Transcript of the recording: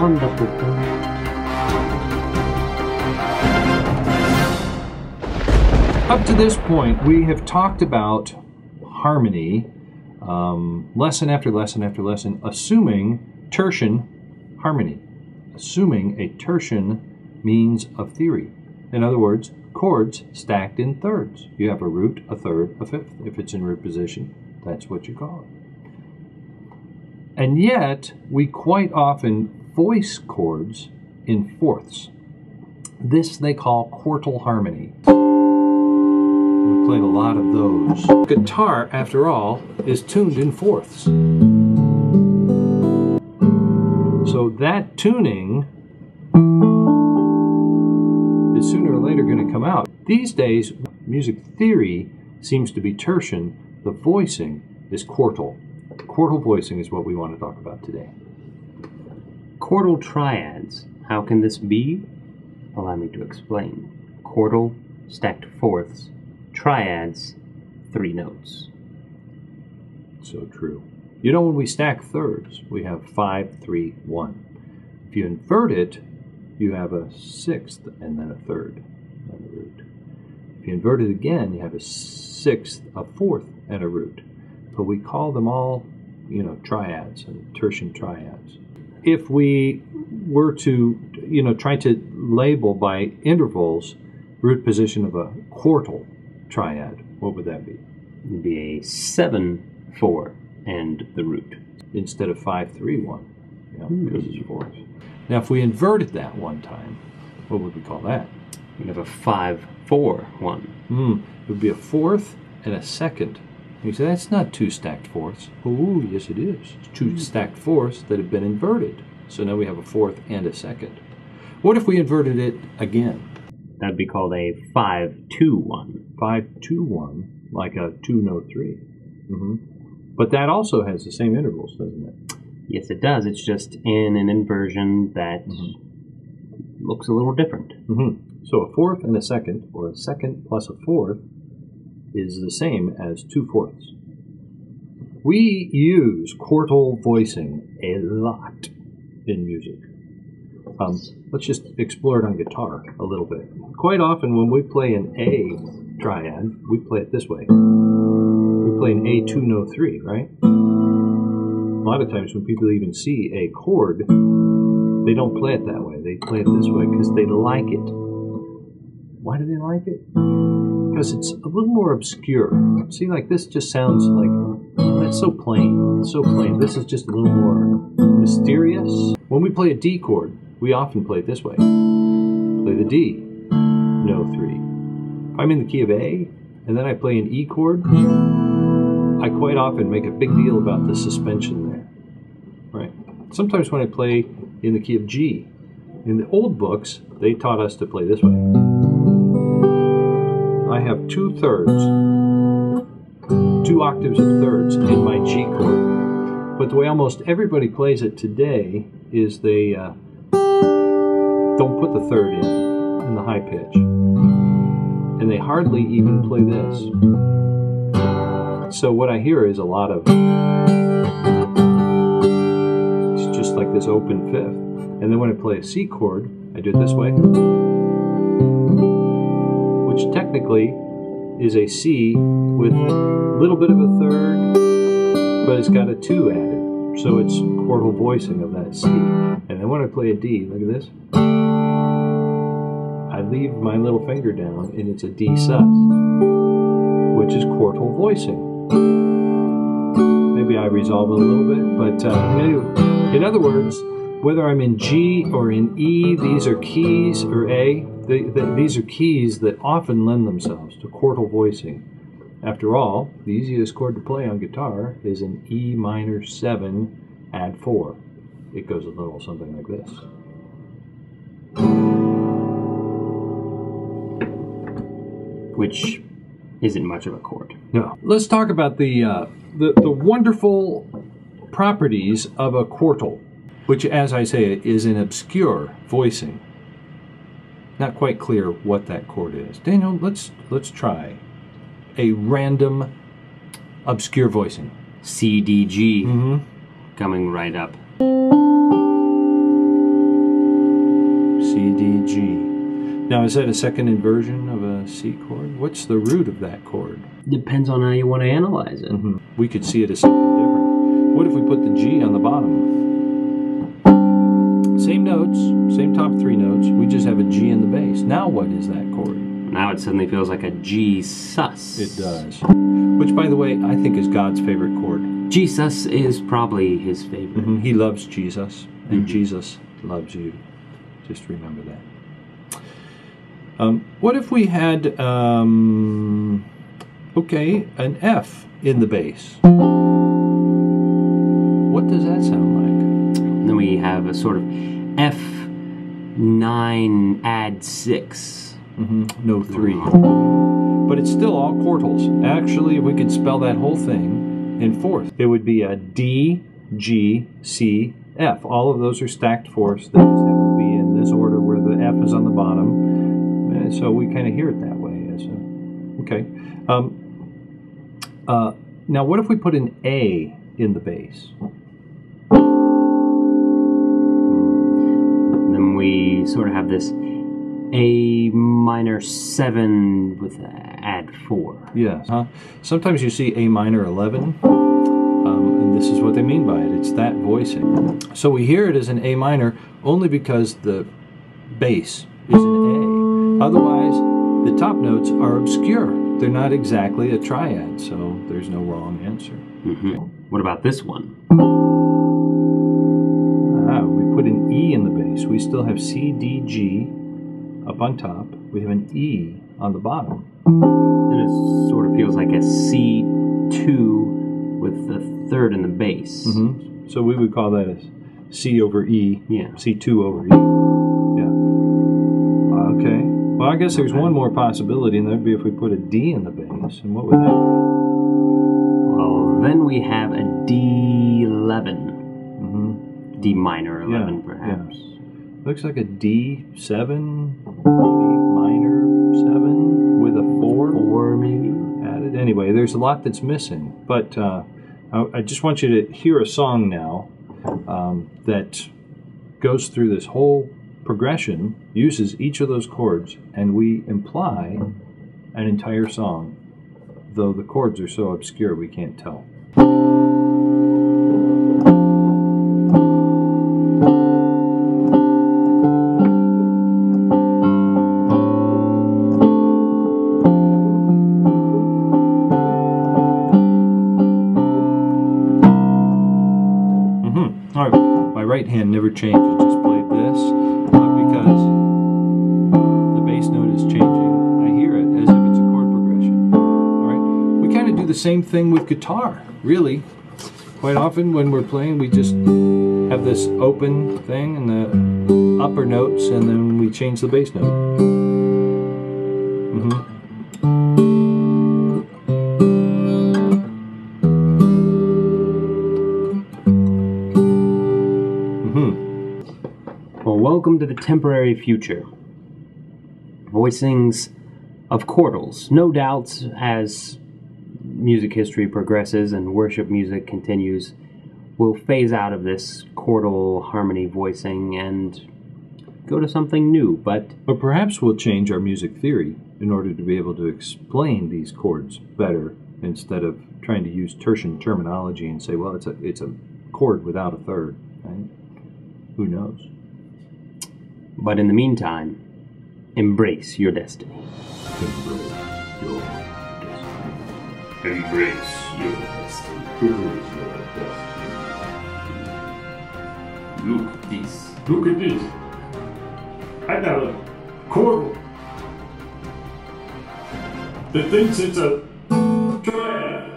Up to this point, we have talked about harmony, lesson after lesson after lesson, assuming tertian harmony, assuming a tertian means of theory. In other words, chords stacked in thirds. You have a root, a third, a fifth. If it's in root position, that's what you call it. And yet, we quite often voice chords in fourths. This they call quartal harmony. We played a lot of those. Guitar, after all, is tuned in fourths. So that tuning is sooner or later going to come out. These days, music theory seems to be tertian. The voicing is quartal. Quartal voicing is what we want to talk about today. Quartal triads. How can this be? Allow me to explain. Quartal, stacked fourths. Triads, 3 notes. So true. You know, when we stack thirds, we have 5, 3, 1. If you invert it, you have a sixth and then a third and a root. If you invert it again, you have a sixth, a fourth, and a root. But we call them all, you know, triads and tertian triads. If we were to, you know, try to label by intervals root position of a quartal triad, what would that be? It would be a 7, 4, and the root. Instead of 5, 3, 1. Yeah, because it's fourths. Now, if we inverted that one time, what would we call that? We'd have a 5, 4, 1. It would be a fourth and a second. You say, that's not 2 stacked fourths. Oh, yes it is. It's 2 stacked fourths that have been inverted. So now we have a fourth and a second. What if we inverted it again? That would be called a 5, 2, 1. 5, 2, 1, like a 2 note 3. But that also has the same intervals, doesn't it? Yes, it does. It's just in an inversion that looks a little different. So a fourth and a second, or a second plus a fourth, is the same as 2 fourths. We use quartal voicing a lot in music. Let's just explore it on guitar a little bit. Quite often when we play an A triad, we play it this way. We play an A 2 note 3, right? A lot of times when people even see a chord, they don't play it that way. They play it this way because they like it. Why do they like it? Because it's a little more obscure. See, like this just sounds like, oh, that's so plain. It's so plain. This is just a little more mysterious. When we play a D chord, we often play it this way. Play the D, no 3. If I'm in the key of A, and then I play an E chord, I quite often make a big deal about the suspension there, right? Sometimes when I play in the key of G, in the old books, they taught us to play this way. I have 2 thirds, 2 octaves of thirds in my G chord. But the way almost everybody plays it today is they don't put the third in the high pitch. And they hardly even play this. So what I hear is a lot of, it's just like this open fifth. And then when I play a C chord, I do it this way, which technically is a C with a little bit of a third, but it's got a 2 added. So it's quartal voicing of that C. And then when I play a D, look at this, I leave my little finger down and it's a D sus, which is quartal voicing. Maybe I resolve it a little bit, but anyway, in other words, whether I'm in G or in E, these are keys, or A, these are keys that often lend themselves to quartal voicing. After all, the easiest chord to play on guitar is an E minor 7 add 4. It goes a little something like this. Which isn't much of a chord. No. Let's talk about the wonderful properties of a quartal, which, as I say, is an obscure voicing. Not quite clear what that chord is. Daniel, let's try a random obscure voicing. C, D, G, coming right up. C, D, G. Now, is that a second inversion of a C chord? What's the root of that chord? Depends on how you want to analyze it. We could see it as something different. What if we put the G on the bottom? Same notes, same top three notes, we just have a G in the bass. Now what is that chord? Now it suddenly feels like a G sus. It does. Which, by the way, I think is God's favorite chord. G sus is probably his favorite. He loves Jesus, and Jesus loves you. Just remember that. What if we had, okay, an F in the bass? What does that sound like? Then we have a sort of F9 add 6. No 3. But it's still all quartals. Actually, if we could spell that whole thing in fourth, it would be a D, G, C, F. All of those are stacked fourths. They just happen to be in this order where the F is on the bottom. So we kind of hear it that way. Okay. Now, what if we put an A in the bass? Then we sort of have this A minor 7 with add 4. Yes. Sometimes you see A minor 11, and this is what they mean by it. It's that voicing. So we hear it as an A minor only because the bass is an A. Otherwise, the top notes are obscure. They're not exactly a triad, so there's no wrong answer. Okay. What about this one? We put an E in the bass. We still have C, D, G up on top. We have an E on the bottom. And it sort of feels like a C2 with the third in the bass. So we would call that a C over E. Yeah. C2 over E. Yeah. Okay. Well, I guess there's one more possibility, and that would be if we put a D in the bass. And what would that be? Well, then we have a D11. D minor 11, perhaps. Yeah. Looks like a D7, D minor 7 with a 4. 4 maybe? Added. Anyway, there's a lot that's missing. But I just want you to hear a song now that goes through this whole progression, uses each of those chords, and we imply an entire song, though the chords are so obscure we can't tell. All right, my right hand never changed, it just played this, but because the bass note is changing, I hear it as if it's a chord progression. All right, we kind of do the same thing with guitar, really. Quite often when we're playing, we just have this open thing and the upper notes, and then we change the bass note. Well, welcome to the temporary future. Voicings of quartals. No doubt, as music history progresses and worship music continues, we'll phase out of this quartal harmony voicing and go to something new, but perhaps we'll change our music theory in order to be able to explain these chords better, instead of trying to use Tertian terminology and say, well, it's a chord without a third. Right? Who knows? But in the meantime, embrace your destiny. Embrace your destiny. Embrace your destiny. Embrace your destiny. Look at this. Look at this. I got a chord that thinks it's a triad.